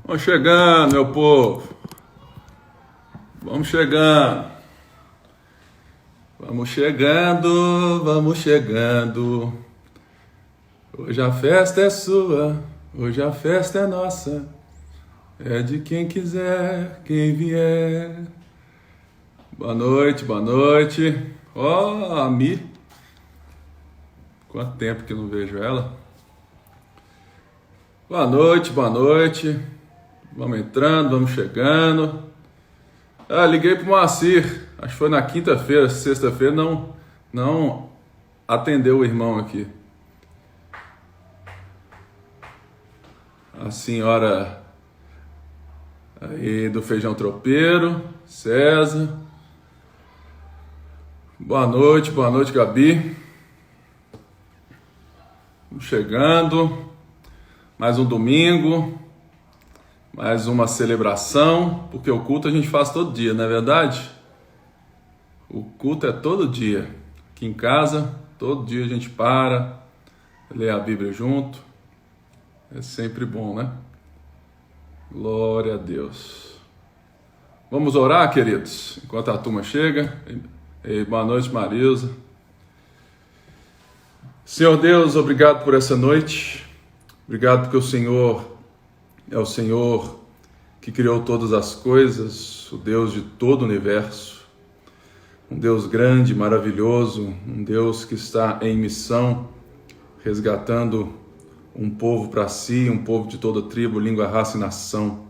Vamos chegando, meu povo. Vamos chegando. Vamos chegando, vamos chegando. Hoje a festa é sua, hoje a festa é nossa. É de quem quiser, quem vier. Boa noite, boa noite. Ó, a Mi. Quanto tempo que eu não vejo ela. Boa noite, boa noite. Vamos entrando, vamos chegando. Liguei pro Moacir. Acho que foi na quinta-feira, sexta-feira, não atendeu o irmão aqui. A senhora aí do feijão tropeiro, César. Boa noite, Gabi. Vamos chegando. Mais um domingo. Mais uma celebração, porque o culto a gente faz todo dia, não é verdade? O culto é todo dia. Aqui em casa, todo dia a gente para, lê a Bíblia junto. É sempre bom, né? Glória a Deus. Vamos orar, queridos, enquanto a turma chega. Boa noite, Marilza. Senhor Deus, obrigado por essa noite. Obrigado porque o Senhor é o Senhor que criou todas as coisas, o Deus de todo o universo, um Deus grande, maravilhoso, um Deus que está em missão, resgatando um povo para si, um povo de toda tribo, língua, raça e nação.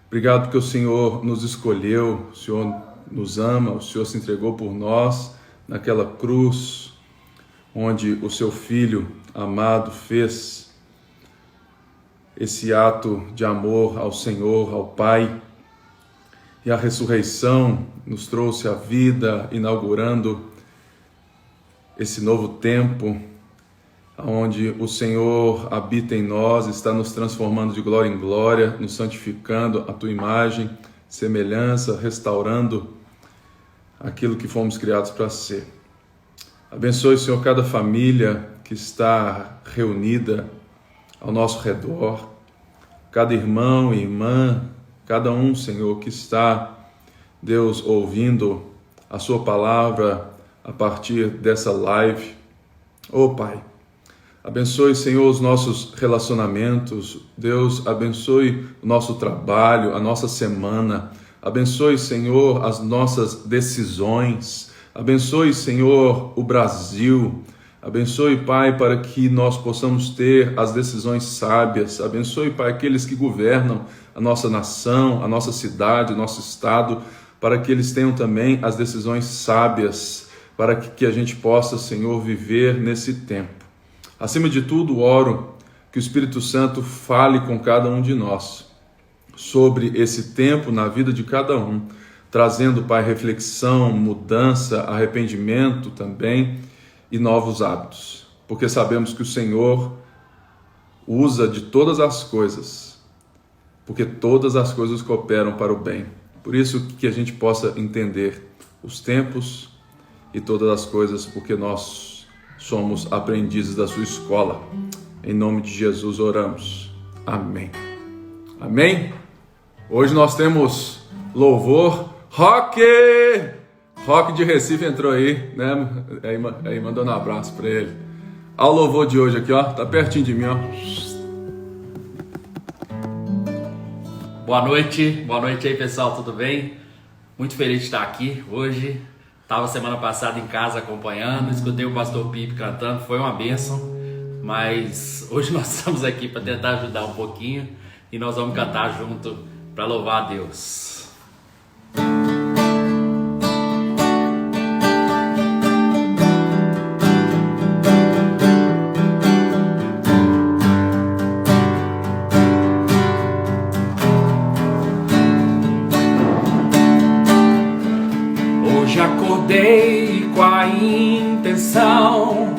Obrigado porque o Senhor nos escolheu, o Senhor nos ama, o Senhor se entregou por nós naquela cruz, onde o seu Filho amado fez esse ato de amor ao Senhor, ao Pai, e a ressurreição nos trouxe a vida, inaugurando esse novo tempo, onde o Senhor habita em nós, está nos transformando de glória em glória, nos santificando a tua imagem, semelhança, restaurando aquilo que fomos criados para ser. Abençoe, Senhor, cada família que está reunida ao nosso redor, cada irmão e irmã, cada um, Senhor, que está, Deus, ouvindo a sua palavra a partir dessa live. Pai, abençoe, Senhor, os nossos relacionamentos. Deus, abençoe o nosso trabalho, a nossa semana. Abençoe, Senhor, as nossas decisões. Abençoe, Senhor, o Brasil. Abençoe, Pai, para que nós possamos ter as decisões sábias. Abençoe, Pai, aqueles que governam a nossa nação, a nossa cidade, o nosso estado, para que eles tenham também as decisões sábias, para que a gente possa, Senhor, viver nesse tempo. Acima de tudo, oro que o Espírito Santo fale com cada um de nós sobre esse tempo na vida de cada um, trazendo, Pai, reflexão, mudança, arrependimento também, e novos hábitos, porque sabemos que o Senhor usa de todas as coisas, porque todas as coisas cooperam para o bem. Por isso que a gente possa entender os tempos e todas as coisas, porque nós somos aprendizes da sua escola. Em nome de Jesus oramos. Amém. Amém? Hoje nós louvor. Rock de Recife entrou aí, né? Aí mandando um abraço para ele. Olha o louvor de hoje aqui, ó. Tá pertinho de mim, ó. Boa noite aí, pessoal, tudo bem? Muito feliz de estar aqui hoje. Estava semana passada em casa acompanhando, escutei o pastor Pipe cantando, foi uma bênção. Mas hoje nós estamos aqui para tentar ajudar um pouquinho e nós vamos cantar junto para louvar a Deus. Acordei com a intenção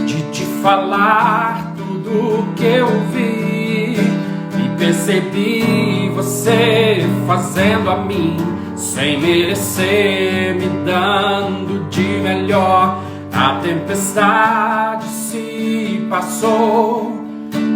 de te falar tudo que eu vi e percebi você fazendo a mim sem merecer, me dando de melhor. A tempestade se passou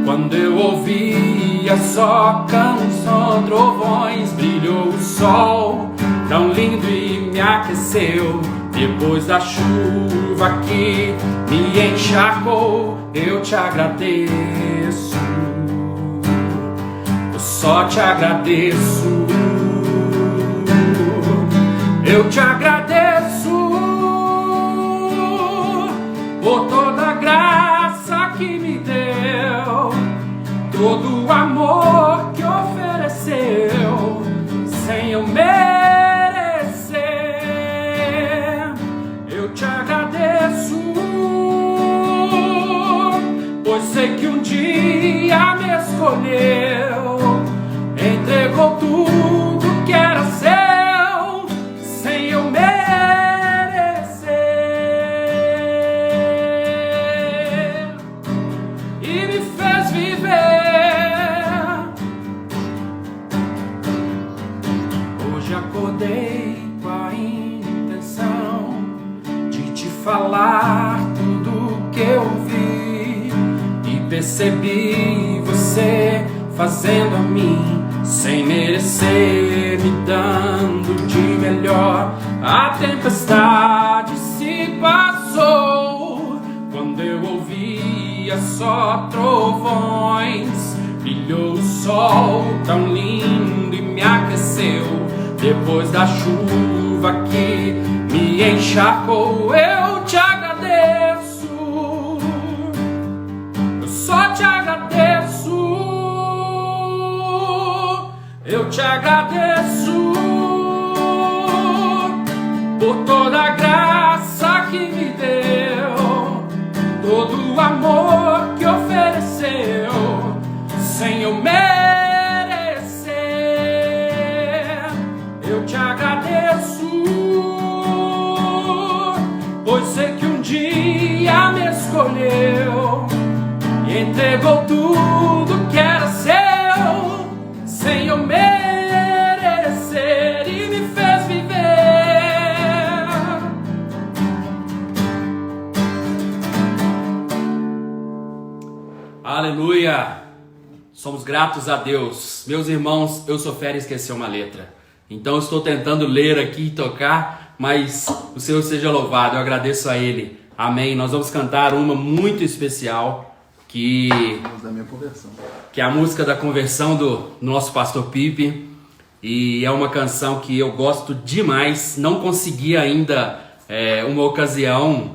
Quando eu ouvia só canção, trovões, brilhou o sol tão lindo e me aqueceu. Depois da chuva que me encharcou, eu te agradeço, eu só te agradeço. Eu te agradeço por toda a graça que me deu, todo o amor que ofereceu, sem eu merecer. Eu te agradeço, pois sei que um dia me escolheu, entregou tudo que era seu, sem eu merecer, e me fez viver. Hoje acordei com a intenção de te falar tudo que eu vi, e percebi você fazendo a mim sem merecer, me dando de melhor. A tempestade se passou quando eu ouvia só trovões, brilhou o sol tão lindo e me aqueceu. Depois da chuva que me encharcou, eu te agradeço, eu só te agradeço. Eu te agradeço por toda a graça que me deu, todo o amor que ofereceu, sem eu merecer. Eu te agradeço, pois sei que um dia me escolheu e entregou tudo que era seu, sem eu merecer, e me fez viver. Aleluia! Somos gratos a Deus. Meus irmãos, eu sou fera e esqueci uma letra. Então eu estou tentando ler aqui e tocar, mas o Senhor seja louvado, eu agradeço a Ele. Amém. Nós vamos cantar uma muito especial, que é a música da conversão do nosso pastor Pipe. E é uma canção que eu gosto demais. Não consegui ainda uma ocasião,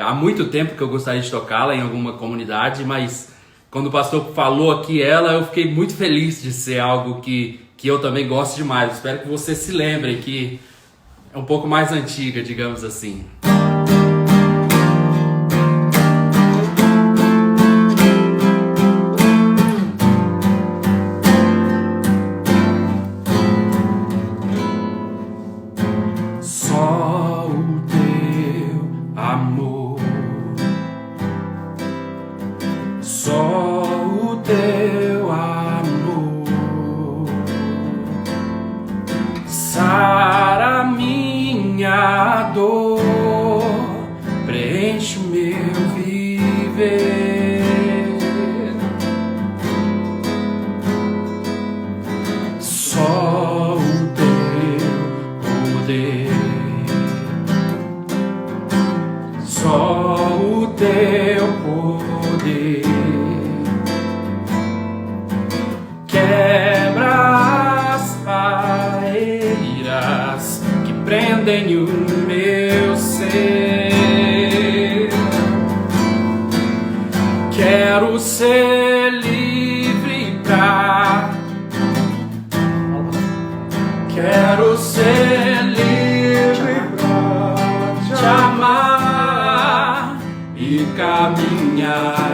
há muito tempo que eu gostaria de tocá-la em alguma comunidade, mas quando o pastor falou aqui ela, eu fiquei muito feliz de ser algo que eu também gosto demais. Espero que você se lembre que é um pouco mais antiga, digamos assim. Só o teu amor, só o teu amor sara minha dor, preenche meu viver. Só o teu poder, só o teu poder quebra as barreiras que prendem o meu ser. Quero ser livre quero ser livre pra te amar e caminhar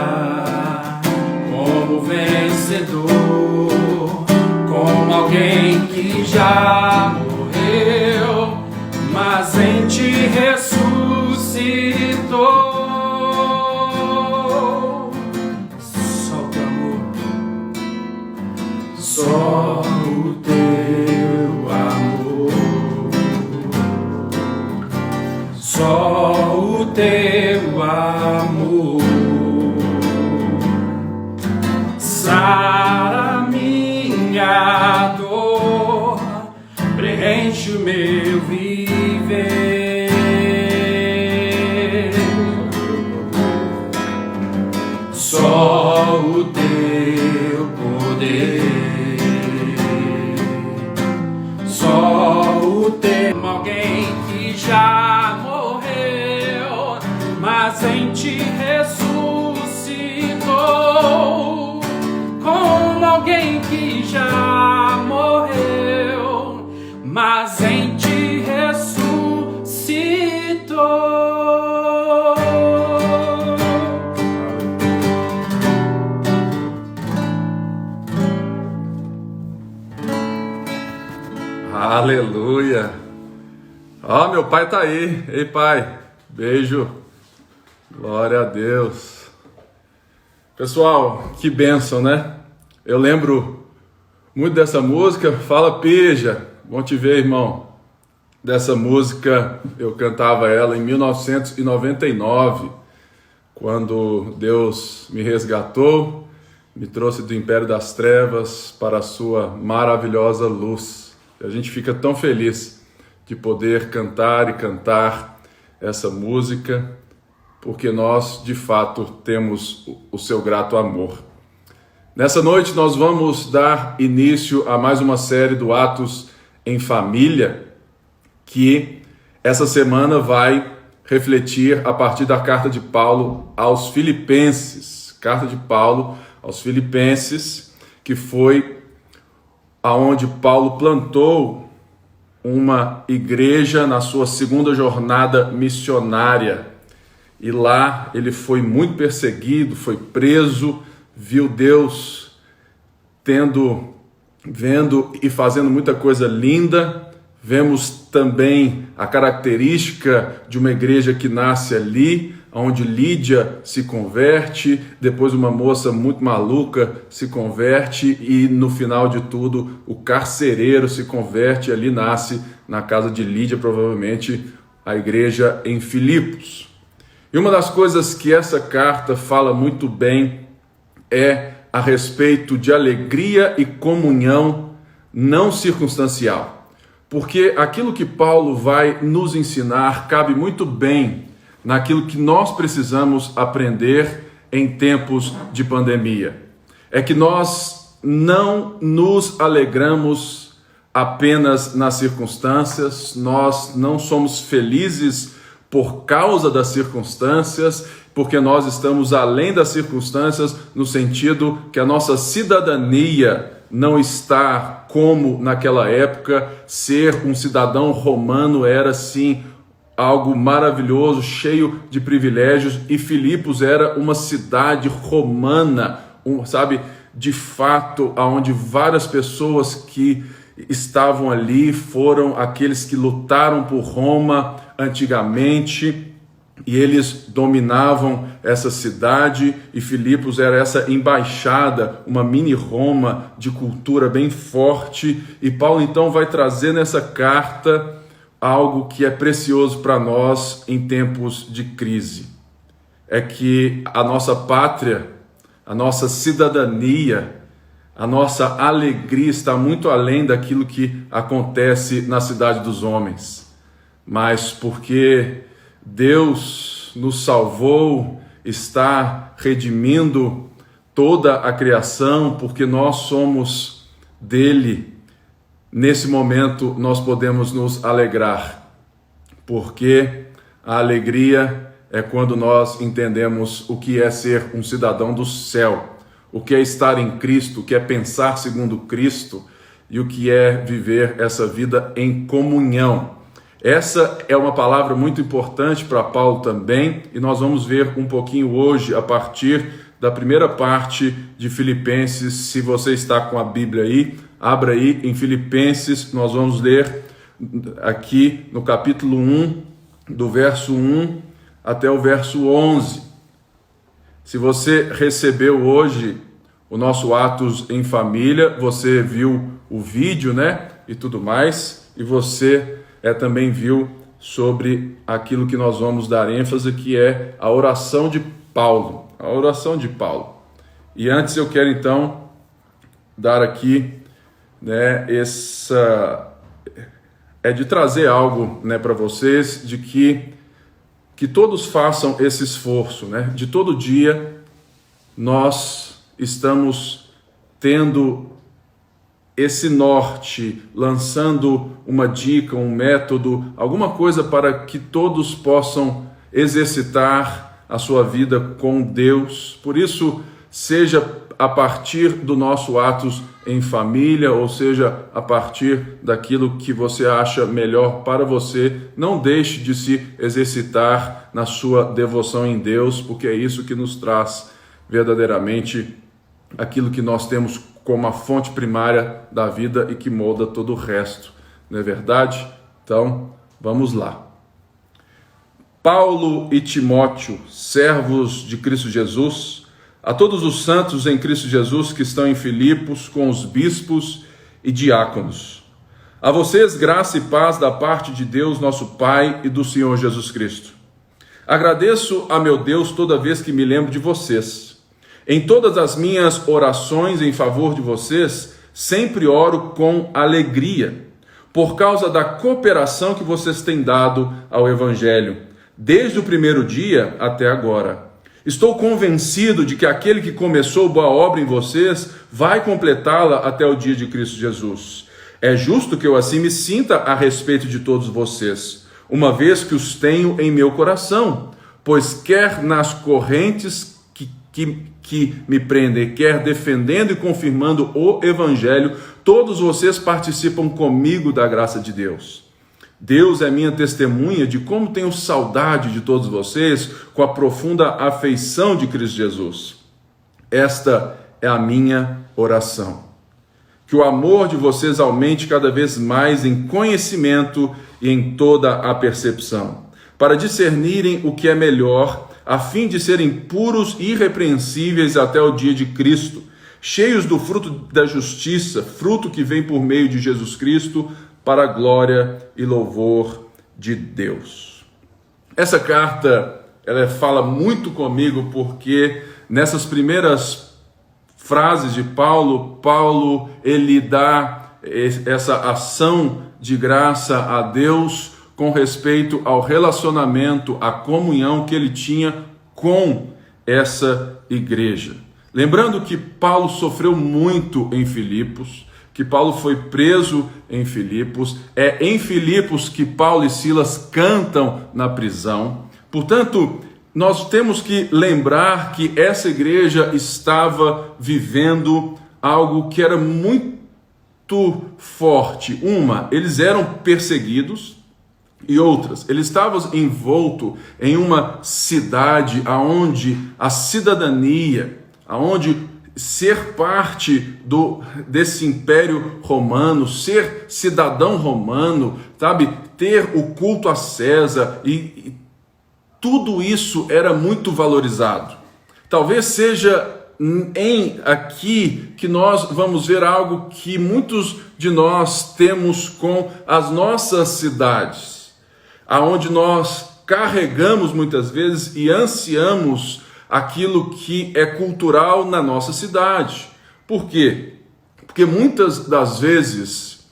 como vencedor, como alguém que já morreu, mas em ti ressuscitou. Só o teu amor, só o teu amor, só o teu amor preenche o meu viver. Só o teu poder, só o teu. Alguém que já morreu, mas em ti ressuscitou. Como alguém que já morreu, mas em ti ressuscitou. Aleluia! Ó, meu pai tá aí. Ei, pai, beijo. Glória a Deus. Pessoal, que bênção, né? Eu lembro muito dessa música. Fala, Pija. Bom te ver, irmão. Dessa música, eu cantava ela em 1999, quando Deus me resgatou, me trouxe do império das trevas para a sua maravilhosa luz. A gente fica tão feliz de poder cantar e cantar essa música, porque nós, de fato, temos o seu grato amor. Nessa noite nós vamos dar início a mais uma série do Atos em Família, que essa semana vai refletir a partir da carta de Paulo aos Filipenses. Carta de Paulo aos Filipenses, que foi aonde Paulo plantou uma igreja na sua segunda jornada missionária. E lá ele foi muito perseguido, foi preso, viu Deus vendo e fazendo muita coisa linda. Vemos também a característica de uma igreja que nasce ali, onde Lídia se converte, depois uma moça muito maluca se converte e no final de tudo o carcereiro se converte, ali nasce na casa de Lídia, provavelmente a igreja em Filipos. E uma das coisas que essa carta fala muito bem é a respeito de alegria e comunhão não circunstancial. Porque aquilo que Paulo vai nos ensinar cabe muito bem naquilo que nós precisamos aprender em tempos de pandemia. É que nós não nos alegramos apenas nas circunstâncias, nós não somos felizes por causa das circunstâncias, porque nós estamos além das circunstâncias, no sentido que a nossa cidadania não está como naquela época. Ser um cidadão romano era sim algo maravilhoso, cheio de privilégios, e Filipos era uma cidade romana, de fato, onde várias pessoas que estavam ali foram aqueles que lutaram por Roma antigamente, e eles dominavam essa cidade, e Filipos era essa embaixada, uma mini Roma de cultura bem forte. E Paulo então vai trazer nessa carta algo que é precioso para nós em tempos de crise. É que a nossa pátria, a nossa cidadania, a nossa alegria está muito além daquilo que acontece na cidade dos homens. Mas porque Deus nos salvou, está redimindo toda a criação, porque nós somos dele, nesse momento nós podemos nos alegrar, porque a alegria é quando nós entendemos o que é ser um cidadão do céu, o que é estar em Cristo, o que é pensar segundo Cristo e o que é viver essa vida em comunhão. Essa é uma palavra muito importante para Paulo também, e nós vamos ver um pouquinho hoje a partir da primeira parte de Filipenses. Se você está com a Bíblia aí, abra aí em Filipenses. Nós vamos ler aqui no capítulo 1, do verso 1 até o verso 11. Se você recebeu hoje o nosso Atos em Família, você viu o vídeo, né? E tudo mais, e você também viu sobre aquilo que nós vamos dar ênfase, que é a oração de Paulo. A oração de Paulo. E antes eu quero então dar aqui, né, é de trazer algo, né, para vocês, de que todos façam esse esforço, né? De todo dia nós estamos tendo esse norte, lançando uma dica, um método, alguma coisa para que todos possam exercitar a sua vida com Deus. Por isso, seja a partir do nosso atos em família, ou seja, a partir daquilo que você acha melhor para você, não deixe de se exercitar na sua devoção em Deus, porque é isso que nos traz verdadeiramente aquilo que nós temos como a fonte primária da vida e que molda todo o resto, não é verdade? Então, vamos lá. Paulo e Timóteo, servos de Cristo Jesus, a todos os santos em Cristo Jesus que estão em Filipos, com os bispos e diáconos. A vocês graça e paz da parte de Deus, nosso Pai, e do Senhor Jesus Cristo. Agradeço a meu Deus toda vez que me lembro de vocês. Em todas as minhas orações em favor de vocês, sempre oro com alegria, por causa da cooperação que vocês têm dado ao Evangelho, desde o primeiro dia até agora. Estou convencido de que aquele que começou boa obra em vocês vai completá-la até o dia de Cristo Jesus. É justo que eu assim me sinta a respeito de todos vocês, uma vez que os tenho em meu coração, pois quer nas correntes que me prendem, quer defendendo e confirmando o Evangelho, todos vocês participam comigo da graça de Deus. Deus é minha testemunha de como tenho saudade de todos vocês com a profunda afeição de Cristo Jesus. Esta é a minha oração. Que o amor de vocês aumente cada vez mais em conhecimento e em toda a percepção, para discernirem o que é melhor, a fim de serem puros e irrepreensíveis até o dia de Cristo, cheios do fruto da justiça, fruto que vem por meio de Jesus Cristo, para a glória e louvor de Deus. Essa carta, ela fala muito comigo, porque nessas primeiras frases de Paulo, ele dá essa ação de graça a Deus com respeito ao relacionamento, à comunhão que ele tinha com essa igreja. Lembrando que Paulo sofreu muito em Filipos, que Paulo foi preso em Filipos, é em Filipos que Paulo e Silas cantam na prisão. Portanto, nós temos que lembrar que essa igreja estava vivendo algo que era muito forte. Eles eram perseguidos, e outras, eles estavam envoltos em uma cidade onde a cidadania, onde ser parte desse império romano, ser cidadão romano, sabe, ter o culto a César, e tudo isso era muito valorizado. Talvez seja aqui que nós vamos ver algo que muitos de nós temos com as nossas cidades, aonde nós carregamos muitas vezes e ansiamos aquilo que é cultural na nossa cidade. Por quê? Porque muitas das vezes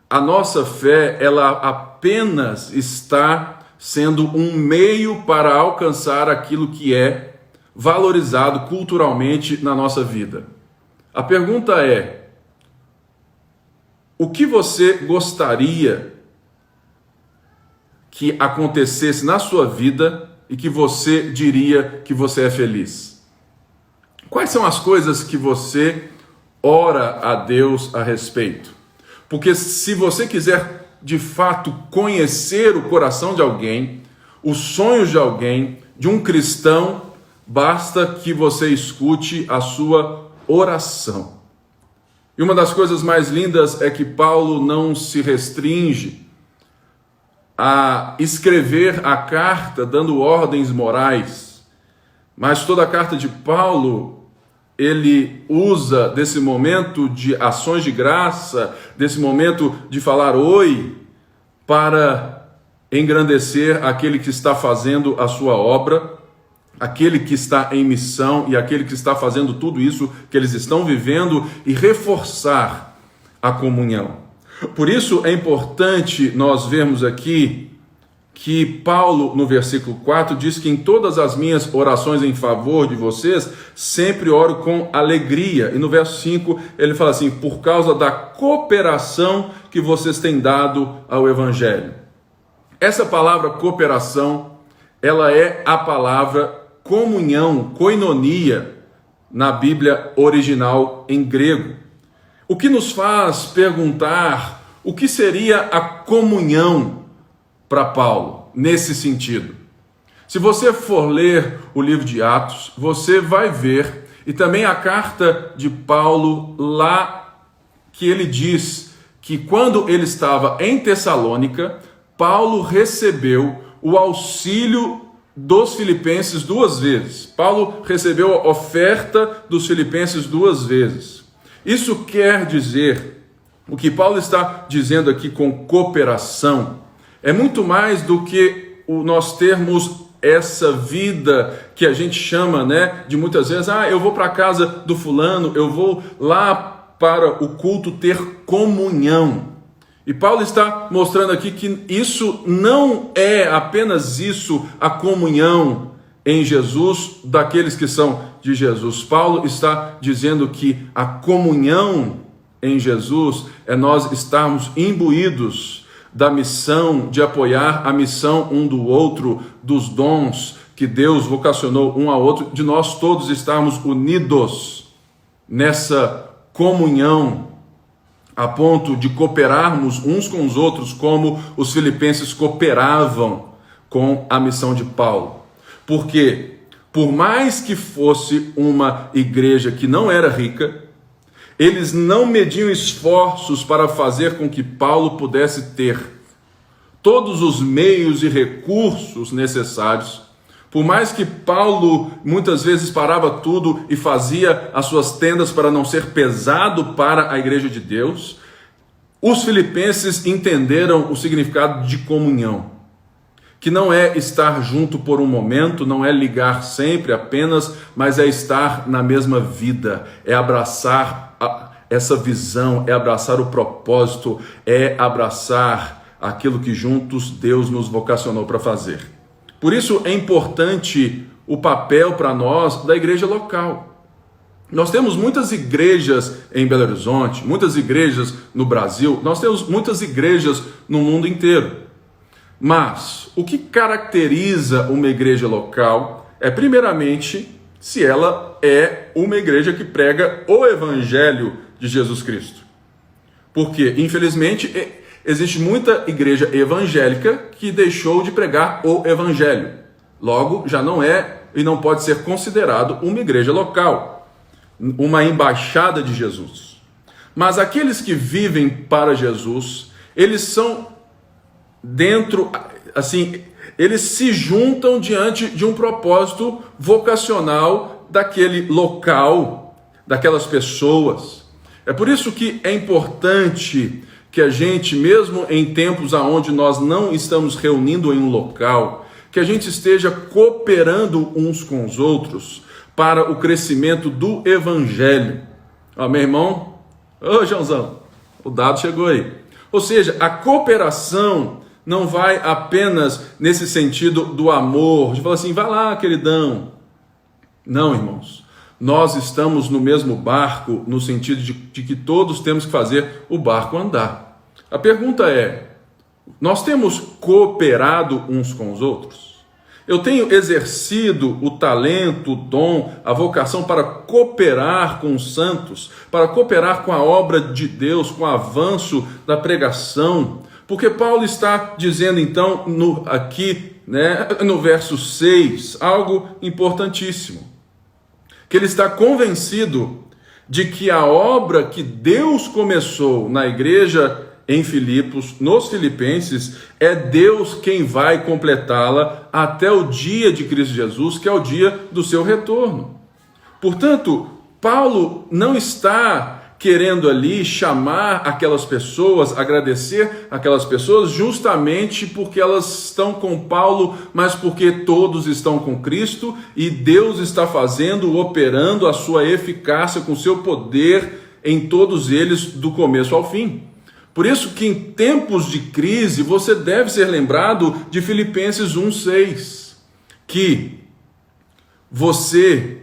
a nossa fé, ela apenas está sendo um meio para alcançar aquilo que é valorizado culturalmente na nossa vida. A pergunta é: o que você gostaria que acontecesse na sua vida e que você diria que você é feliz? Quais são as coisas que você ora a Deus a respeito? Porque se você quiser de fato conhecer o coração de alguém, os sonhos de alguém, de um cristão, basta que você escute a sua oração. E uma das coisas mais lindas é que Paulo não se restringe a escrever a carta dando ordens morais, mas toda a carta de Paulo, ele usa desse momento de ações de graça, desse momento de falar oi, para engrandecer aquele que está fazendo a sua obra, aquele que está em missão e aquele que está fazendo tudo isso que eles estão vivendo, e reforçar a comunhão. Por isso é importante nós vermos aqui que Paulo, no versículo 4, diz que em todas as minhas orações em favor de vocês, sempre oro com alegria. E no verso 5 ele fala assim, por causa da cooperação que vocês têm dado ao Evangelho. Essa palavra cooperação, ela é a palavra comunhão, koinonia, na Bíblia original em grego. O que nos faz perguntar o que seria a comunhão para Paulo, nesse sentido. Se você for ler o livro de Atos, você vai ver, e também a carta de Paulo lá, que ele diz que quando ele estava em Tessalônica, Paulo recebeu o auxílio dos filipenses 2 vezes. Paulo recebeu a oferta dos filipenses 2 vezes. Isso quer dizer, o que Paulo está dizendo aqui com cooperação, é muito mais do que nós termos essa vida que a gente chama, de muitas vezes, eu vou para a casa do fulano, eu vou lá para o culto ter comunhão. E Paulo está mostrando aqui que isso não é apenas isso, a comunhão em Jesus daqueles que são de Jesus. Paulo está dizendo que a comunhão em Jesus é nós estarmos imbuídos da missão de apoiar a missão um do outro, dos dons que Deus vocacionou um ao outro, de nós todos estarmos unidos nessa comunhão, a ponto de cooperarmos uns com os outros, como os filipenses cooperavam com a missão de Paulo. Porque, por mais que fosse uma igreja que não era rica, eles não mediam esforços para fazer com que Paulo pudesse ter todos os meios e recursos necessários. Por mais que Paulo muitas vezes parava tudo e fazia as suas tendas para não ser pesado para a igreja de Deus, os filipenses entenderam o significado de comunhão, que não é estar junto por um momento, não é ligar sempre apenas, mas é estar na mesma vida, é abraçar essa visão, é abraçar o propósito, é abraçar aquilo que juntos Deus nos vocacionou para fazer. Por isso é importante o papel para nós da igreja local. Nós temos muitas igrejas em Belo Horizonte, muitas igrejas no Brasil, nós temos muitas igrejas no mundo inteiro. Mas o que caracteriza uma igreja local é, primeiramente, se ela é uma igreja que prega o Evangelho de Jesus Cristo. Porque, infelizmente, existe muita igreja evangélica que deixou de pregar o Evangelho. Logo, já não é e não pode ser considerado uma igreja local, uma embaixada de Jesus. Mas aqueles que vivem para Jesus, eles são eles se juntam diante de um propósito vocacional daquele local, daquelas pessoas. É por isso que é importante que a gente, mesmo em tempos onde nós não estamos reunindo em um local, que a gente esteja cooperando uns com os outros para o crescimento do Evangelho. Meu irmão, Joãozão, o dado chegou aí. Ou seja, a cooperação não vai apenas nesse sentido do amor, de falar assim, vai lá, queridão. Não, irmãos. Nós estamos no mesmo barco, no sentido de que todos temos que fazer o barco andar. A pergunta é, nós temos cooperado uns com os outros? Eu tenho exercido o talento, o dom, a vocação para cooperar com os santos, para cooperar com a obra de Deus, com o avanço da pregação? Porque Paulo está dizendo então aqui, no verso 6, algo importantíssimo. Que ele está convencido de que a obra que Deus começou na igreja em Filipos, nos filipenses, é Deus quem vai completá-la até o dia de Cristo Jesus, que é o dia do seu retorno. Portanto, Paulo não está querendo ali chamar aquelas pessoas, agradecer aquelas pessoas justamente porque elas estão com Paulo, mas porque todos estão com Cristo e Deus está fazendo, operando a sua eficácia com o seu poder em todos eles do começo ao fim. Por isso que em tempos de crise você deve ser lembrado de Filipenses 1:6, que você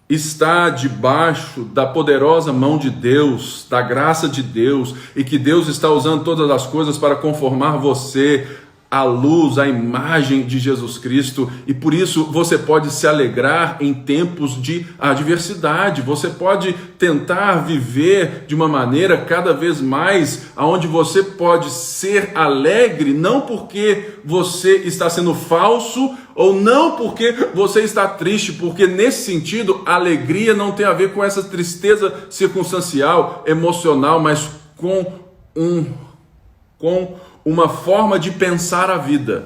está debaixo da poderosa mão de Deus, da graça de Deus, e que Deus está usando todas as coisas para conformar você à luz, à imagem de Jesus Cristo, e por isso você pode se alegrar em tempos de adversidade. Você pode tentar viver de uma maneira cada vez mais onde você pode ser alegre, não porque você está sendo falso, ou não porque você está triste, porque nesse sentido a alegria não tem a ver com essa tristeza circunstancial, emocional, mas com uma forma de pensar a vida.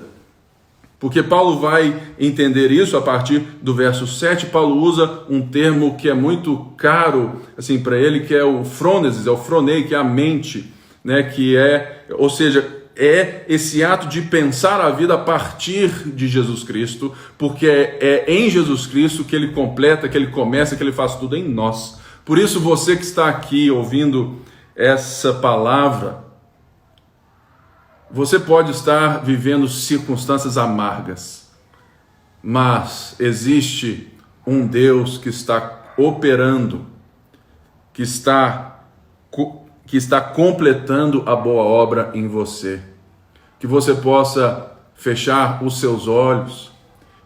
Porque Paulo vai entender isso a partir do verso 7. Paulo usa um termo que é muito caro assim, para ele, que é o frônesis, é o fronei, que é a mente, né? Que é, ou seja, é esse ato de pensar a vida a partir de Jesus Cristo, porque é em Jesus Cristo que ele completa, que ele começa, que ele faz tudo em nós. Por isso você que está aqui ouvindo essa palavra, você pode estar vivendo circunstâncias amargas, mas existe um Deus que está operando, que está completando a boa obra em você. Que você possa fechar os seus olhos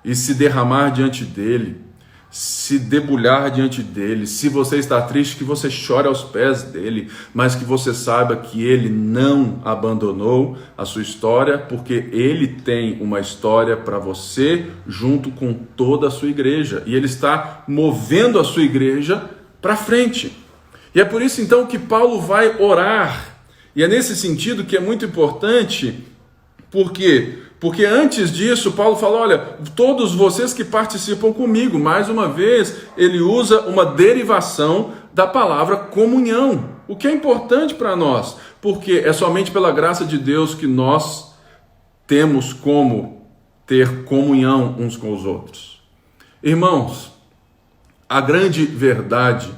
e se derramar diante dele, se debulhar diante dele. Se você está triste, que você chore aos pés dele, mas que você saiba que ele não abandonou a sua história, porque ele tem uma história para você junto com toda a sua igreja, e ele está movendo a sua igreja para frente. E é por isso então que Paulo vai orar, e é nesse sentido que é muito importante. Por quê? Porque antes disso, Paulo fala, olha, todos vocês que participam comigo, mais uma vez, ele usa uma derivação da palavra comunhão, o que é importante para nós, porque é somente pela graça de Deus que nós temos como ter comunhão uns com os outros. Irmãos, a grande verdade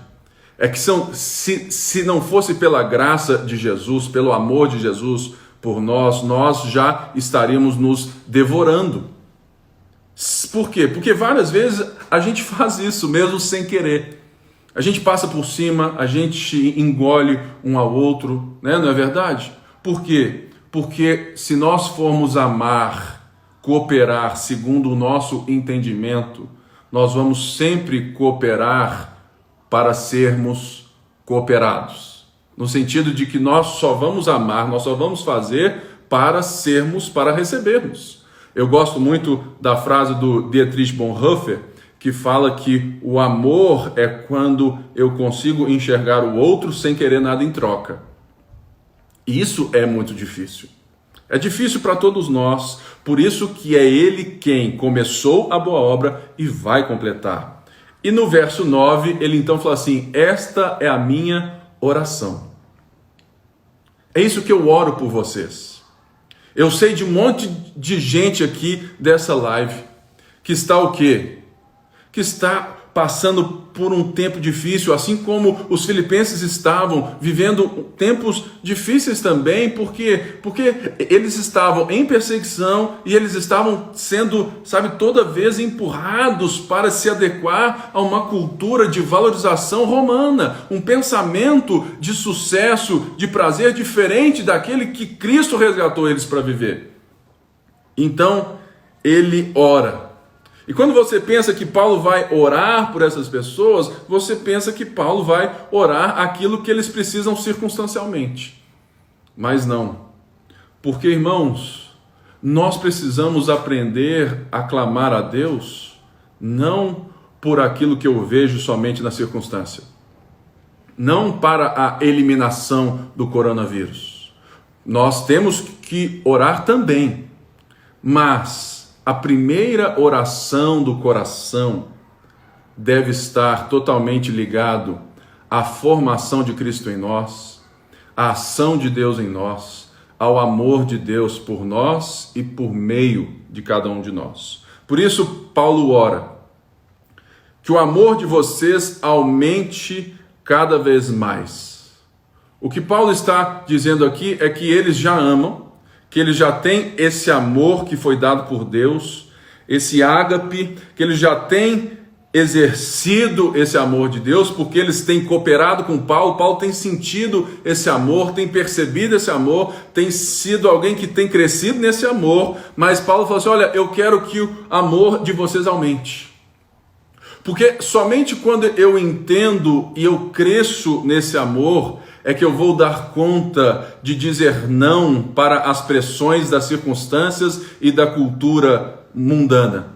é que se não fosse pela graça de Jesus, pelo amor de Jesus por nós já estaríamos nos devorando. Por quê? Porque várias vezes a gente faz isso mesmo sem querer. A gente passa por cima, a gente engole um ao outro, né? Não é verdade? Por quê? Porque se nós formos amar, cooperar segundo o nosso entendimento, nós vamos sempre cooperar para sermos cooperados. No sentido de que nós só vamos amar, nós só vamos fazer para sermos, para recebermos. Eu gosto muito da frase do Dietrich Bonhoeffer, que fala que o amor é quando eu consigo enxergar o outro sem querer nada em troca. E isso é muito difícil. É difícil para todos nós, por isso que é ele quem começou a boa obra e vai completar. E no verso 9, ele então fala assim, esta é a minha oração. É isso que eu oro por vocês. Eu sei de um monte de gente aqui dessa live que está o quê? Que está passando por um tempo difícil, assim como os filipenses estavam vivendo tempos difíceis também, porque eles estavam em perseguição e eles estavam sendo, toda vez empurrados para se adequar a uma cultura de valorização romana, um pensamento de sucesso, de prazer diferente daquele que Cristo resgatou eles para viver. Então, ele ora. E quando você pensa que Paulo vai orar por essas pessoas, você pensa que Paulo vai orar aquilo que eles precisam circunstancialmente. Mas não. Porque, irmãos, nós precisamos aprender a clamar a Deus, não por aquilo que eu vejo somente na circunstância. Não para a eliminação do coronavírus. Nós temos que orar também, mas a primeira oração do coração deve estar totalmente ligado à formação de Cristo em nós, à ação de Deus em nós, ao amor de Deus por nós e por meio de cada um de nós. Por isso, Paulo ora que o amor de vocês aumente cada vez mais. O que Paulo está dizendo aqui é que eles já amam, que eles já têm esse amor que foi dado por Deus, esse ágape, que eles já têm exercido esse amor de Deus, porque eles têm cooperado com Paulo. Paulo tem sentido esse amor, tem percebido esse amor, tem sido alguém que tem crescido nesse amor, mas Paulo falou assim: olha, eu quero que o amor de vocês aumente. Porque somente quando eu entendo e eu cresço nesse amor, é que eu vou dar conta de dizer não para as pressões das circunstâncias e da cultura mundana.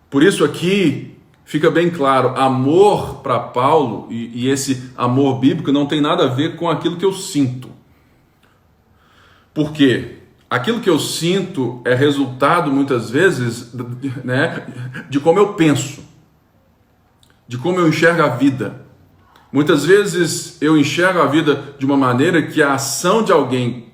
Por isso aqui fica bem claro, amor para Paulo, e esse amor bíblico não tem nada a ver com aquilo que eu sinto. Por quê? Aquilo que eu sinto é resultado, muitas vezes, né, de como eu penso, de como eu enxergo a vida. Muitas vezes eu enxergo a vida de uma maneira que a ação de alguém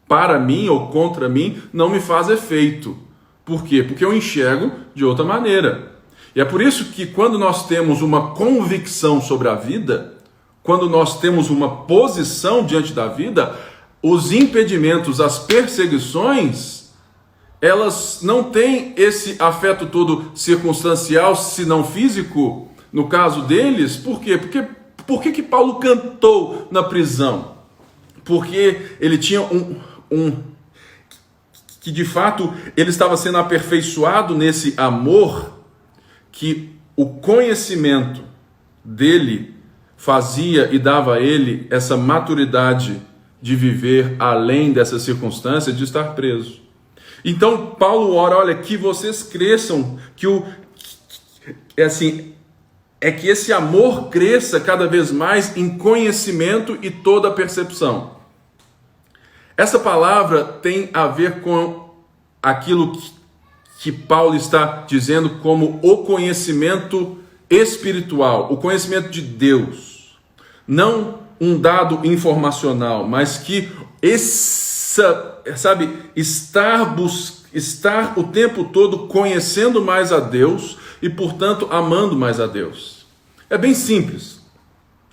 para mim ou contra mim não me faz efeito. Por quê? Porque eu enxergo de outra maneira. E é por isso que quando nós temos uma convicção sobre a vida, quando nós temos uma posição diante da vida, os impedimentos, as perseguições, elas não têm esse afeto todo circunstancial, se não físico, no caso deles. Por quê? Por que Paulo cantou na prisão? Porque ele tinha que de fato ele estava sendo aperfeiçoado nesse amor, que o conhecimento dele fazia e dava a ele essa maturidade de viver além dessa circunstância de estar preso. Então Paulo ora, olha, que vocês cresçam, que esse amor cresça cada vez mais em conhecimento e toda percepção. Essa palavra tem a ver com aquilo que Paulo está dizendo como o conhecimento espiritual, o conhecimento de Deus. Não um dado informacional, mas que estar o tempo todo conhecendo mais a Deus e, portanto, amando mais a Deus. É bem simples.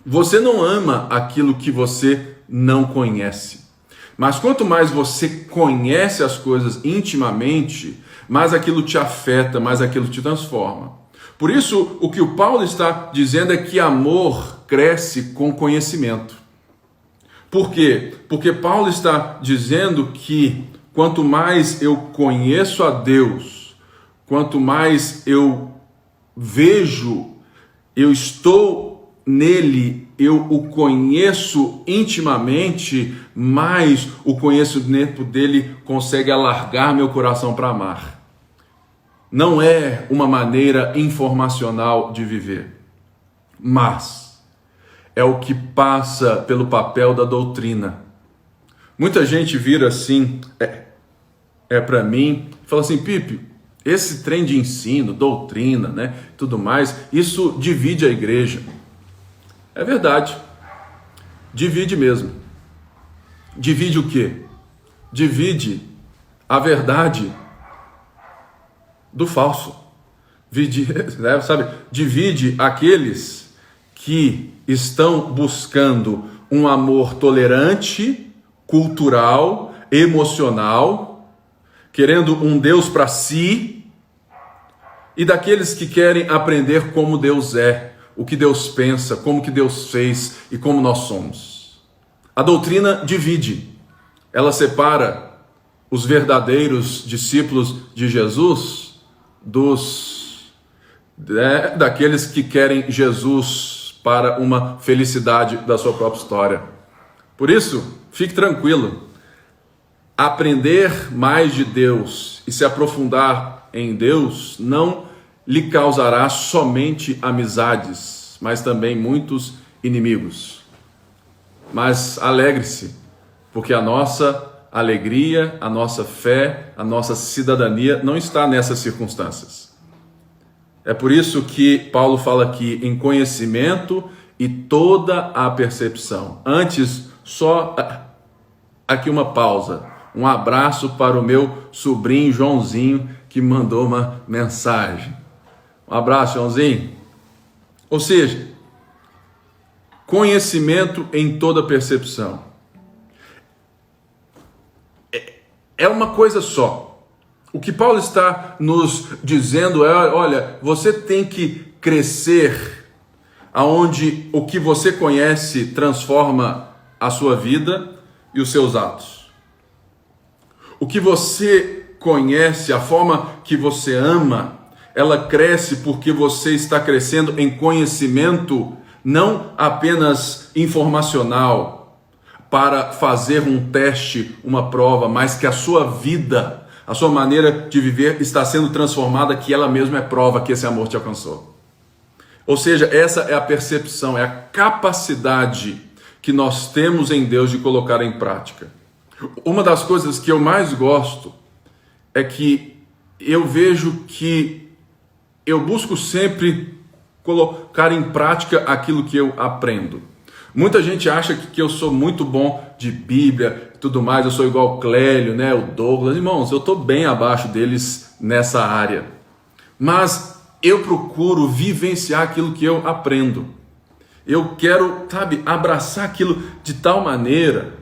Você não ama aquilo que você não conhece. Mas quanto mais você conhece as coisas intimamente, mais aquilo te afeta, mais aquilo te transforma. Por isso, o que o Paulo está dizendo é que amor cresce com conhecimento. Por quê? Porque Paulo está dizendo que quanto mais eu conheço a Deus, quanto mais eu vejo, eu estou nele, eu o conheço intimamente, mais o conhecimento dele consegue alargar meu coração para amar. Não é uma maneira informacional de viver, mas é o que passa pelo papel da doutrina. Muita gente vira assim, para mim, fala assim: Pipe, esse trem de ensino, doutrina, né, tudo mais, isso divide a igreja. É verdade, divide mesmo. Divide o quê? Divide a verdade do falso. Divide aqueles que estão buscando um amor tolerante, cultural, emocional, querendo um Deus para si, e daqueles que querem aprender como Deus é, o que Deus pensa, como que Deus fez e como nós somos. A doutrina divide, ela separa os verdadeiros discípulos de Jesus daqueles que querem Jesus para uma felicidade da sua própria história. Por isso, fique tranquilo, aprender mais de Deus e se aprofundar em Deus não lhe causará somente amizades, mas também muitos inimigos. Mas alegre-se, porque a nossa alegria, a nossa fé, a nossa cidadania não está nessas circunstâncias. É por isso que Paulo fala aqui em conhecimento e toda a percepção. Antes, só aqui uma pausa. Um abraço para o meu sobrinho Joãozinho, que mandou uma mensagem. Um abraço, Joãozinho. Ou seja, conhecimento em toda percepção. É uma coisa só. O que Paulo está nos dizendo é, olha, você tem que crescer aonde o que você conhece transforma a sua vida e os seus atos. O que você conhece, a forma que você ama, ela cresce porque você está crescendo em conhecimento, não apenas informacional, para fazer um teste, uma prova, mas que a sua vida, a sua maneira de viver está sendo transformada, que ela mesma é prova que esse amor te alcançou. Ou seja, essa é a percepção, é a capacidade que nós temos em Deus de colocar em prática. Uma das coisas que eu mais gosto é que eu vejo que eu busco sempre colocar em prática aquilo que eu aprendo. Muita gente acha que eu sou muito bom de Bíblia e tudo mais, eu sou igual o Clélio, né, o Douglas. Irmãos, eu estou bem abaixo deles nessa área. Mas eu procuro vivenciar aquilo que eu aprendo. Eu quero, abraçar aquilo de tal maneira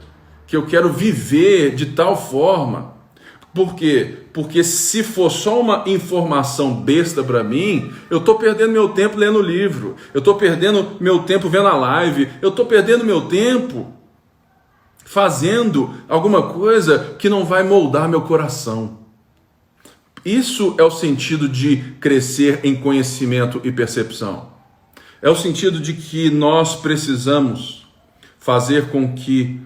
que eu quero viver de tal forma. Por quê? Porque se for só uma informação besta para mim, eu estou perdendo meu tempo lendo o livro, eu estou perdendo meu tempo vendo a live, eu estou perdendo meu tempo fazendo alguma coisa que não vai moldar meu coração. Isso é o sentido de crescer em conhecimento e percepção. É o sentido de que nós precisamos fazer com que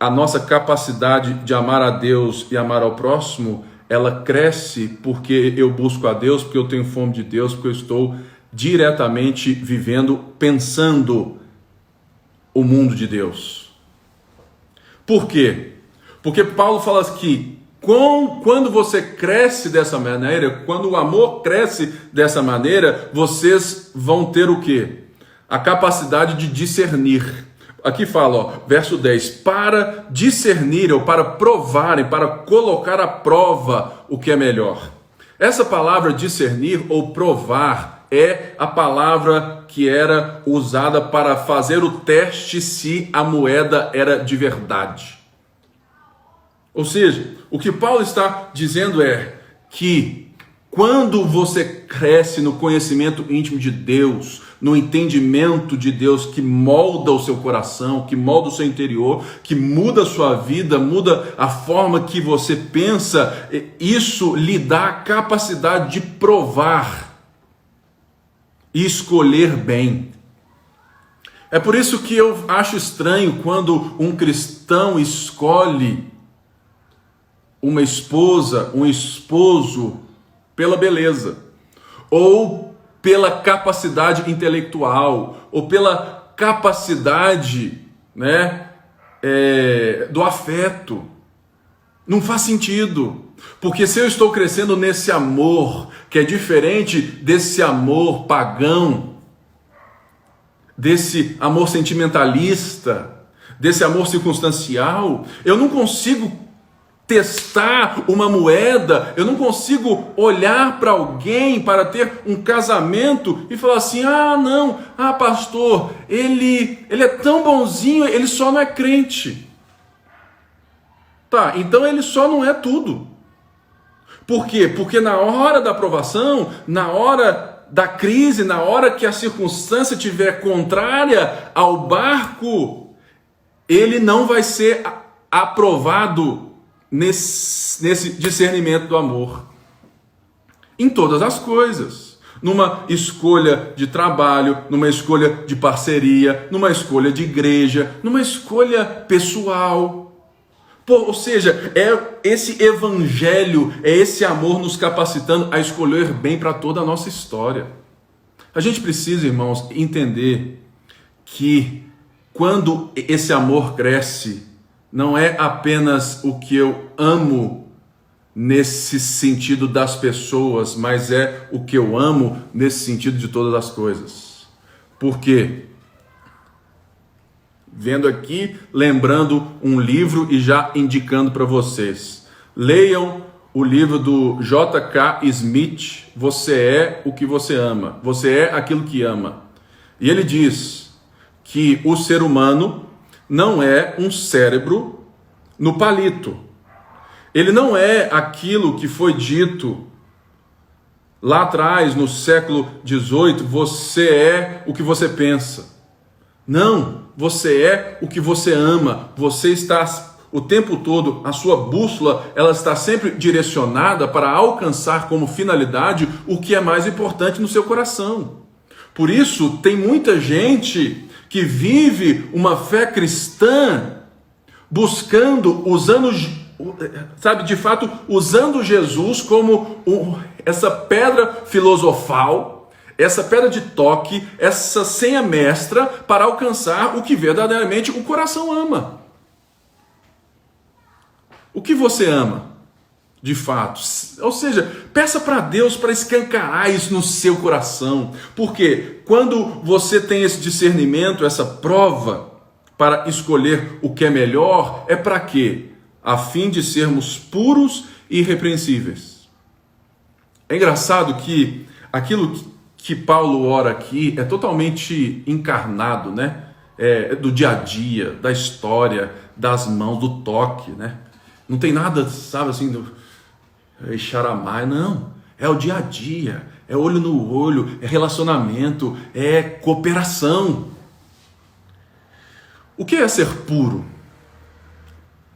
a nossa capacidade de amar a Deus e amar ao próximo, ela cresce porque eu busco a Deus, porque eu tenho fome de Deus, porque eu estou diretamente vivendo, pensando o mundo de Deus. Por quê? Porque Paulo fala que quando você cresce dessa maneira, quando o amor cresce dessa maneira, vocês vão ter o quê? A capacidade de discernir. Aqui fala, verso 10, para discernir ou para provarem, para colocar à prova o que é melhor. Essa palavra discernir ou provar é a palavra que era usada para fazer o teste se a moeda era de verdade. Ou seja, o que Paulo está dizendo é que quando você cresce no conhecimento íntimo de Deus, no entendimento de Deus que molda o seu coração, que molda o seu interior, que muda a sua vida, muda a forma que você pensa, isso lhe dá a capacidade de provar e escolher bem. É por isso que eu acho estranho quando um cristão escolhe uma esposa, um esposo pela beleza, ou pela capacidade intelectual, ou pela capacidade, do afeto. Não faz sentido, porque se eu estou crescendo nesse amor, que é diferente desse amor pagão, desse amor sentimentalista, desse amor circunstancial, eu não consigo testar uma moeda, eu não consigo olhar para alguém para ter um casamento e falar assim, pastor, ele é tão bonzinho, ele só não é crente. Tá, então ele só não é tudo. Por quê? Porque na hora da aprovação, na hora da crise, na hora que a circunstância estiver contrária ao barco, ele não vai ser aprovado nesse discernimento do amor. Em todas as coisas. Numa escolha de trabalho, numa escolha de parceria, numa escolha de igreja, numa escolha pessoal. Ou seja, é esse evangelho, é esse amor nos capacitando a escolher bem para toda a nossa história. A gente precisa, irmãos, entender que quando esse amor cresce, não é apenas o que eu amo nesse sentido das pessoas, mas é o que eu amo nesse sentido de todas as coisas. Por quê? Vendo aqui, lembrando um livro e já indicando para vocês. Leiam o livro do J.K. Smith, Você é o que você ama. Você é aquilo que ama. E ele diz, que o ser humano não é um cérebro no palito. Ele não é aquilo que foi dito lá atrás, no século XVIII, você é o que você pensa. Não, você é o que você ama. Você está o tempo todo, a sua bússola, ela está sempre direcionada para alcançar como finalidade o que é mais importante no seu coração. Por isso, tem muita gente que vive uma fé cristã buscando, de fato, usando Jesus como essa pedra filosofal, essa pedra de toque, essa senha mestra para alcançar o que verdadeiramente o coração ama. O que você ama, de fato? Ou seja, peça para Deus para escancarar isso no seu coração. Porque quando você tem esse discernimento, essa prova para escolher o que é melhor, é para quê? A fim de sermos puros e irrepreensíveis. É engraçado que aquilo que Paulo ora aqui é totalmente encarnado, né? É do dia a dia, da história, das mãos, do toque, né? Não tem nada, sabe, assim, do xaramai, não. É o dia a dia, é olho no olho, é relacionamento, é cooperação. O que é ser puro?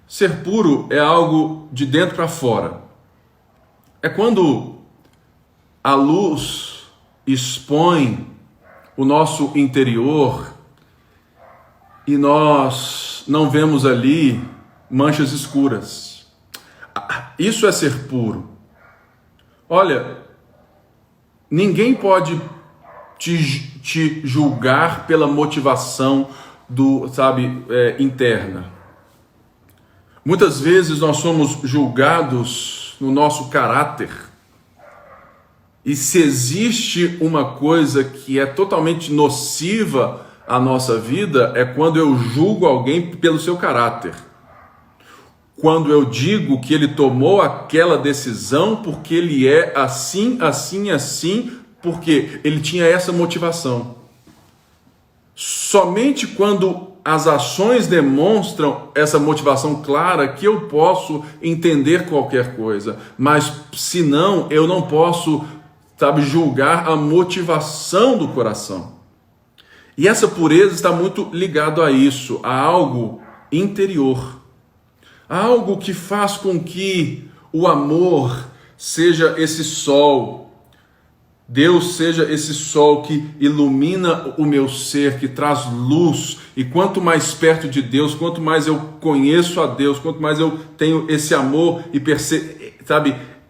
Ser puro é algo de dentro para fora. É quando a luz expõe o nosso interior e nós não vemos ali manchas escuras. Isso é ser puro. Olha, ninguém pode te julgar pela motivação interna. Muitas vezes nós somos julgados no nosso caráter. E se existe uma coisa que é totalmente nociva à nossa vida, é quando eu julgo alguém pelo seu caráter. Quando eu digo que ele tomou aquela decisão porque ele é assim, porque ele tinha essa motivação. Somente quando as ações demonstram essa motivação clara que eu posso entender qualquer coisa. Mas se não, eu não posso, julgar a motivação do coração. E essa pureza está muito ligado a isso, a algo interior. Algo que faz com que o amor seja esse sol, Deus seja esse sol que ilumina o meu ser, que traz luz. E quanto mais perto de Deus, quanto mais eu conheço a Deus, quanto mais eu tenho esse amor e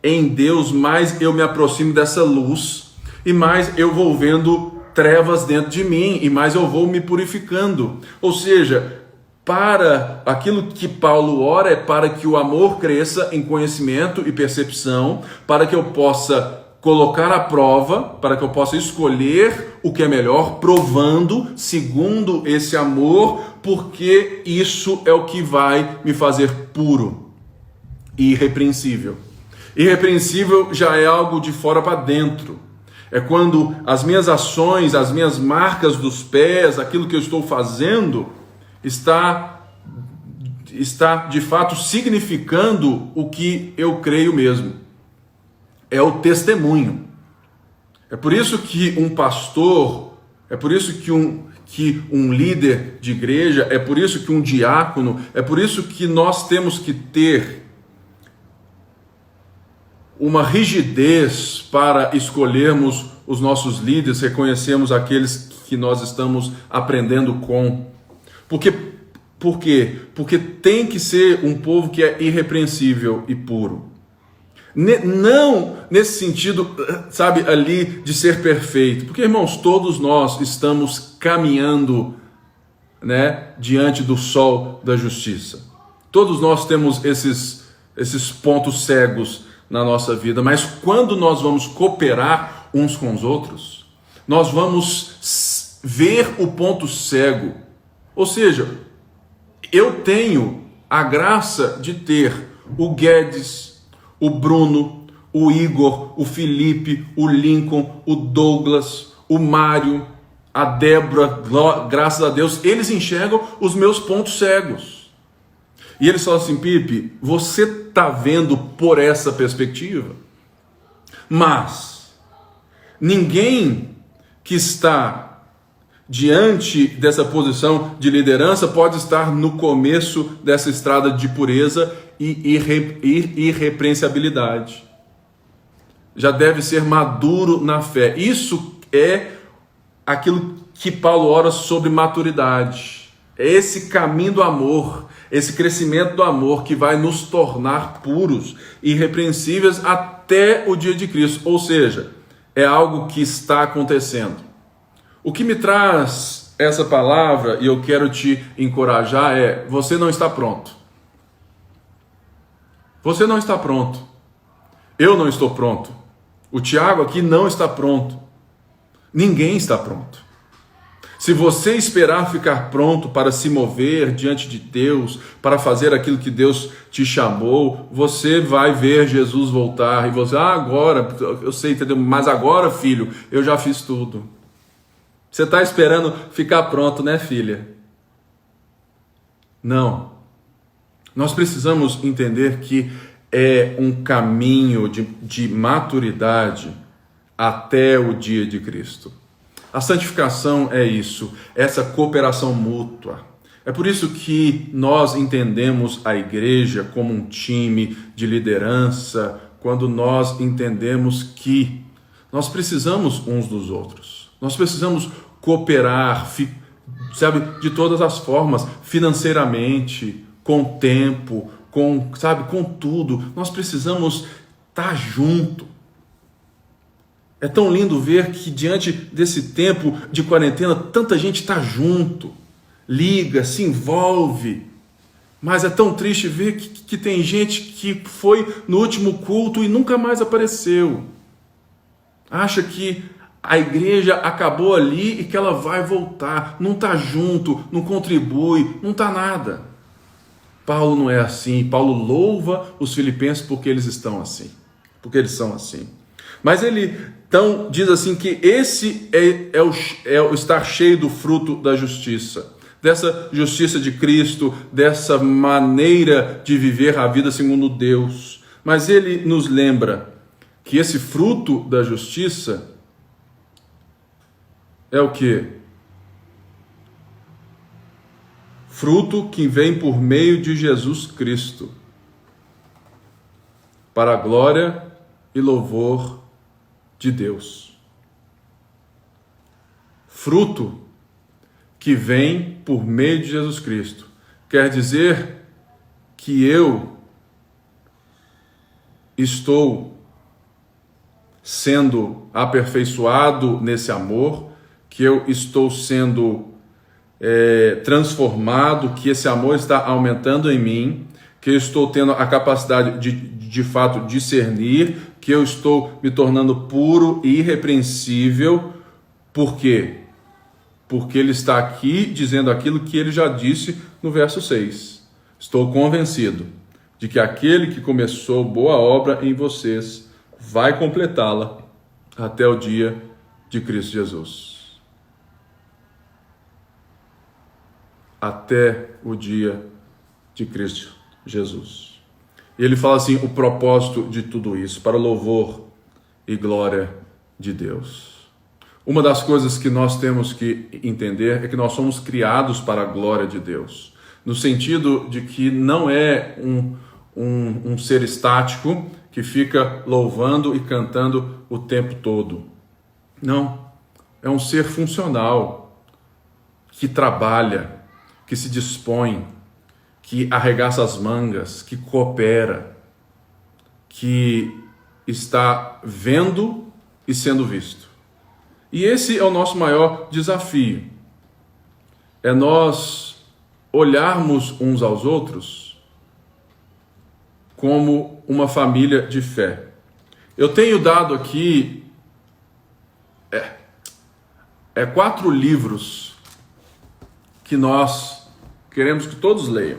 em Deus, mais eu me aproximo dessa luz e mais eu vou vendo trevas dentro de mim e mais eu vou me purificando. Ou seja, para aquilo que Paulo ora é para que o amor cresça em conhecimento e percepção, para que eu possa colocar à prova, para que eu possa escolher o que é melhor, provando segundo esse amor, porque isso é o que vai me fazer puro e irrepreensível. Irrepreensível já é algo de fora para dentro. É quando as minhas ações, as minhas marcas dos pés, aquilo que eu estou fazendo, está de fato significando o que eu creio mesmo. É o testemunho. É por isso que um pastor, é por isso que um líder de igreja, é por isso que um diácono, é por isso que nós temos que ter uma rigidez para escolhermos os nossos líderes, reconhecermos aqueles que nós estamos aprendendo com. Por quê? Porque tem que ser um povo que é irrepreensível e puro. Não nesse sentido, ali de ser perfeito. Porque, irmãos, todos nós estamos caminhando, diante do sol da justiça. Todos nós temos esses pontos cegos na nossa vida. Mas quando nós vamos cooperar uns com os outros, nós vamos ver o ponto cego. Ou seja, eu tenho a graça de ter o Guedes, o Bruno, o Igor, o Felipe, o Lincoln, o Douglas, o Mário, a Débora, graças a Deus, eles enxergam os meus pontos cegos. E eles falam assim: Pipe, você está vendo por essa perspectiva, mas ninguém que está diante dessa posição de liderança pode estar no começo dessa estrada de pureza e irrepreensibilidade. Já deve ser maduro na fé. Isso é aquilo que Paulo ora sobre maturidade. É esse caminho do amor, esse crescimento do amor que vai nos tornar puros e irrepreensíveis até o dia de Cristo. Ou seja, é algo que está acontecendo. O que me traz essa palavra, e eu quero te encorajar, é: você não está pronto. Você não está pronto. Eu não estou pronto. O Tiago aqui não está pronto. Ninguém está pronto. Se você esperar ficar pronto para se mover diante de Deus, para fazer aquilo que Deus te chamou, você vai ver Jesus voltar e você: agora, eu sei, entendeu? Mas agora, filho, eu já fiz tudo. Você está esperando ficar pronto, né, filha? Não. Nós precisamos entender que é um caminho de maturidade até o dia de Cristo. A santificação é isso, essa cooperação mútua. É por isso que nós entendemos a igreja como um time de liderança, quando nós entendemos que nós precisamos uns dos outros. Nós precisamos cooperar, sabe, de todas as formas, financeiramente, com tempo, com tudo. Nós precisamos estar junto. É tão lindo ver que diante desse tempo de quarentena, tanta gente está junto, liga, se envolve. Mas é tão triste ver que tem gente que foi no último culto e nunca mais apareceu. Acha que a igreja acabou ali e que ela vai voltar. Não está junto, não contribui, não está nada. Paulo não é assim. Paulo louva os filipenses porque eles estão assim. Porque eles são assim. Mas ele então diz assim que esse é o estar cheio do fruto da justiça. Dessa justiça de Cristo, dessa maneira de viver a vida segundo Deus. Mas ele nos lembra que esse fruto da justiça é o quê? Fruto que vem por meio de Jesus Cristo, para a glória e louvor de Deus. Fruto que vem por meio de Jesus Cristo. Quer dizer que eu estou sendo aperfeiçoado nesse amor, que eu estou sendo transformado, que esse amor está aumentando em mim, que eu estou tendo a capacidade de fato discernir, que eu estou me tornando puro e irrepreensível. Por quê? Porque ele está aqui dizendo aquilo que ele já disse no verso 6. Estou convencido de que aquele que começou boa obra em vocês vai completá-la até o dia de Cristo Jesus. Até o dia de Cristo Jesus. E ele fala assim: o propósito de tudo isso, para louvor e glória de Deus. Uma das coisas que nós temos que entender é que nós somos criados para a glória de Deus, no sentido de que não é um ser estático que fica louvando e cantando o tempo todo. Não, é um ser funcional, que trabalha, que se dispõe, que arregaça as mangas, que coopera, que está vendo e sendo visto. E esse é o nosso maior desafio. É nós olharmos uns aos outros como uma família de fé. Eu tenho dado aqui 4 livros que nós queremos que todos leiam,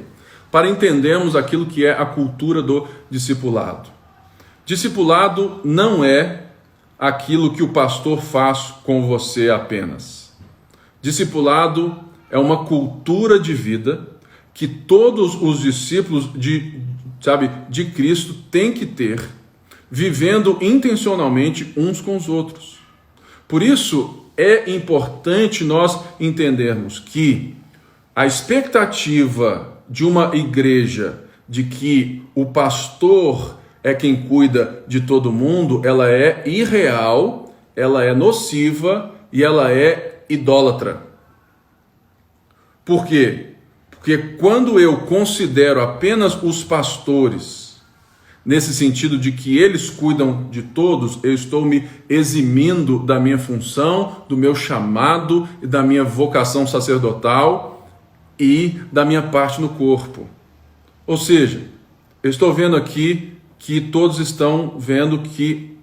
para entendermos aquilo que é a cultura do discipulado. Discipulado não é aquilo que o pastor faz com você apenas. Discipulado é uma cultura de vida que todos os discípulos de Cristo têm que ter, vivendo intencionalmente uns com os outros. Por isso, é importante nós entendermos que a expectativa de uma igreja de que o pastor é quem cuida de todo mundo, ela é irreal, ela é nociva e ela é idólatra. Por quê? Porque quando eu considero apenas os pastores, nesse sentido de que eles cuidam de todos, eu estou me eximindo da minha função, do meu chamado e da minha vocação sacerdotal e da minha parte no corpo. Ou seja, eu estou vendo aqui que todos estão vendo que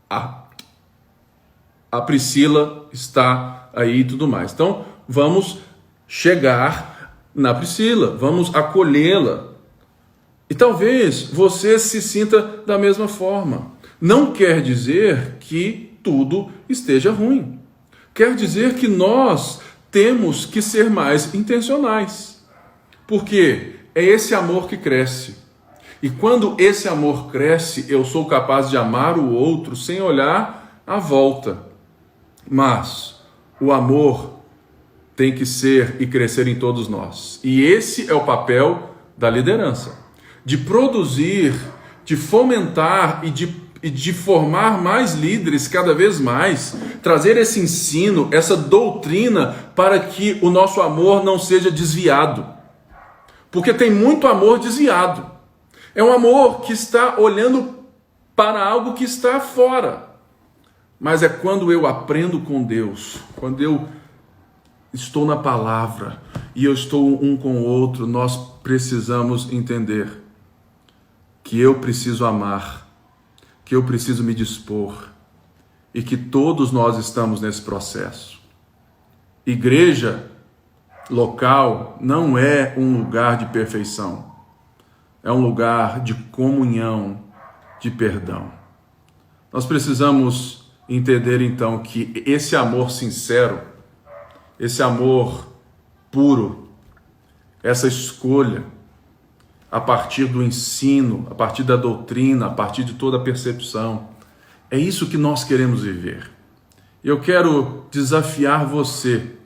a Priscila está aí e tudo mais. Então, vamos chegar na Priscila, vamos acolhê-la. E talvez você se sinta da mesma forma. Não quer dizer que tudo esteja ruim. Quer dizer que nós temos que ser mais intencionais. Porque é esse amor que cresce. E quando esse amor cresce, eu sou capaz de amar o outro sem olhar à volta. Mas o amor tem que ser e crescer em todos nós. E esse é o papel da liderança. De produzir, de fomentar e de formar mais líderes cada vez mais, trazer esse ensino, essa doutrina para que o nosso amor não seja desviado. Porque tem muito amor desviado. É um amor que está olhando para algo que está fora. Mas é quando eu aprendo com Deus, quando eu estou na palavra e eu estou um com o outro, nós precisamos entender que eu preciso amar, que eu preciso me dispor e que todos nós estamos nesse processo. Igreja local não é um lugar de perfeição, é um lugar de comunhão, de perdão. Nós precisamos entender então que esse amor sincero, esse amor puro, essa escolha, a partir do ensino, a partir da doutrina, a partir de toda a percepção, é isso que nós queremos viver. Eu quero desafiar você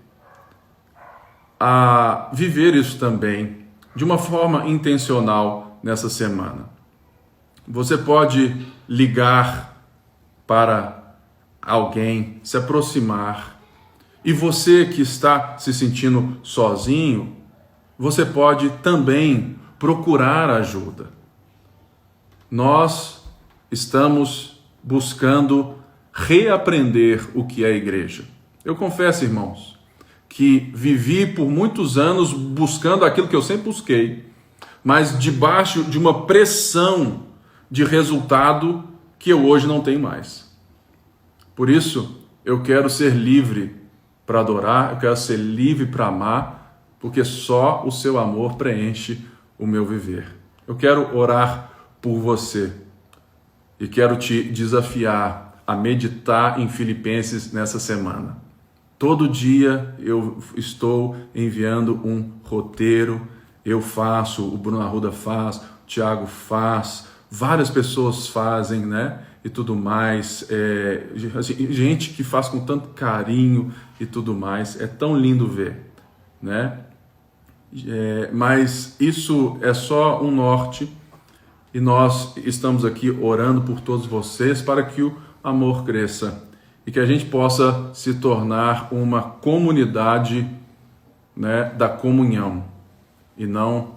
a viver isso também, de uma forma intencional nessa semana. Você pode ligar para alguém, se aproximar, e você que está se sentindo sozinho, você pode também procurar ajuda. Nós estamos buscando reaprender o que é a igreja. Eu confesso, irmãos, que vivi por muitos anos buscando aquilo que eu sempre busquei, mas debaixo de uma pressão de resultado que eu hoje não tenho mais. Por isso, eu quero ser livre para adorar, eu quero ser livre para amar, porque só o seu amor preenche o meu viver. Eu quero orar por você e quero te desafiar a meditar em Filipenses nessa semana. Todo dia eu estou enviando um roteiro, eu faço, o Bruno Arruda faz, o Tiago faz, várias pessoas fazem, né? E tudo mais, gente que faz com tanto carinho e tudo mais, é tão lindo ver, né? Mas isso é só um norte e nós estamos aqui orando por todos vocês para que o amor cresça e que a gente possa se tornar uma comunidade, né, da comunhão e não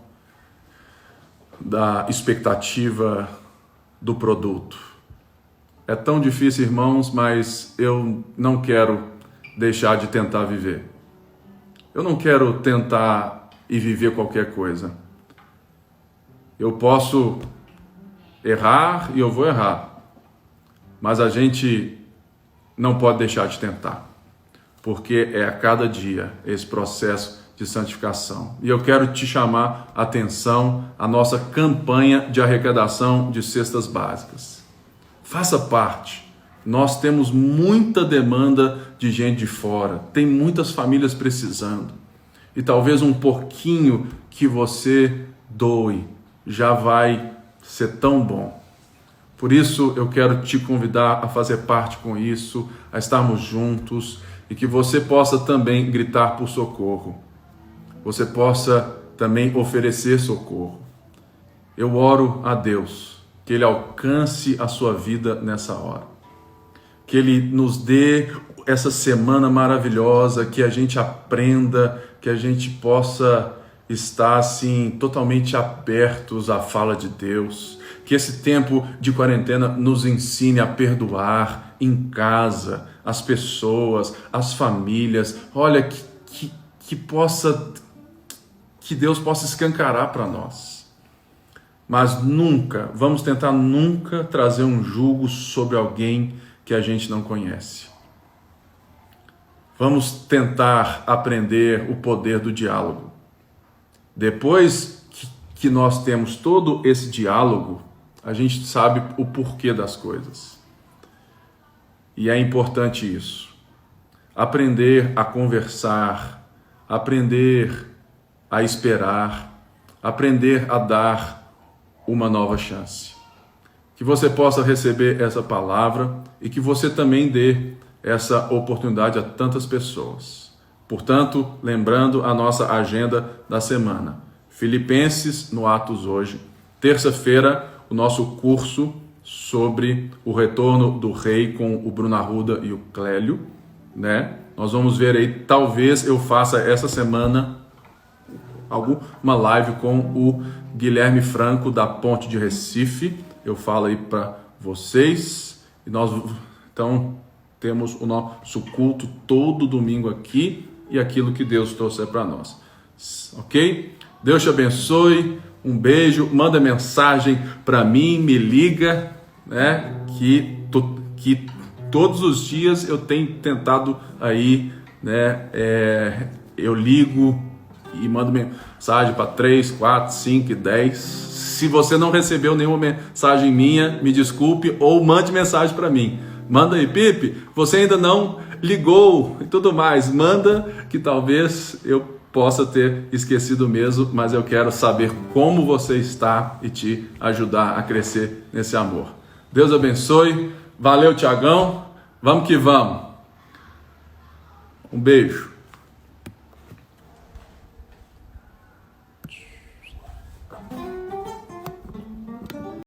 da expectativa do produto. É tão difícil, irmãos, mas eu não quero deixar de tentar viver. Eu não quero tentar e viver qualquer coisa. Eu posso errar e eu vou errar, mas a gente não pode deixar de tentar, porque é a cada dia esse processo de santificação. E eu quero te chamar a atenção à nossa campanha de arrecadação de cestas básicas. Faça parte, Nós temos muita demanda de gente de fora, tem muitas famílias precisando. E talvez um pouquinho que você doe já vai ser tão bom. Por isso eu quero te convidar a fazer parte com isso, a estarmos juntos e que você possa também gritar por socorro. Você possa também oferecer socorro. Eu oro a Deus que Ele alcance a sua vida nessa hora. Que Ele nos dê essa semana maravilhosa, que a gente aprenda, que a gente possa estar assim totalmente abertos à fala de Deus. Que esse tempo de quarentena nos ensine a perdoar em casa, as pessoas, as famílias. Olha, que Deus possa escancarar para nós. Mas nunca, vamos tentar nunca trazer um jugo sobre alguém que a gente não conhece. Vamos tentar aprender o poder do diálogo. Depois que nós temos todo esse diálogo, a gente sabe o porquê das coisas. E é importante isso. Aprender a conversar, aprender a esperar, aprender a dar uma nova chance. Que você possa receber essa palavra e que você também dê essa oportunidade a tantas pessoas. Portanto, lembrando a nossa agenda da semana. Filipenses no Atos hoje. Terça-feira, o nosso curso sobre o retorno do rei com o Bruno Arruda e o Clélio, né? Nós vamos ver aí, talvez eu faça essa semana uma live com o Guilherme Franco da Ponte de Recife. Eu falo aí para vocês. E nós então temos o nosso culto todo domingo aqui e aquilo que Deus trouxe para nós. Ok? Deus te abençoe. Um beijo. Manda mensagem para mim, me liga, né? Que todos os dias eu tenho tentado aí, né? Eu ligo e mando mensagem para 3, 4, 5 e 10. Se você não recebeu nenhuma mensagem minha, me desculpe, ou mande mensagem para mim. Manda aí, Pipe, você ainda não ligou e tudo mais. Manda que talvez eu possa ter esquecido mesmo, mas eu quero saber como você está e te ajudar a crescer nesse amor. Deus abençoe. Valeu, Tiagão. Vamos que vamos. Um beijo.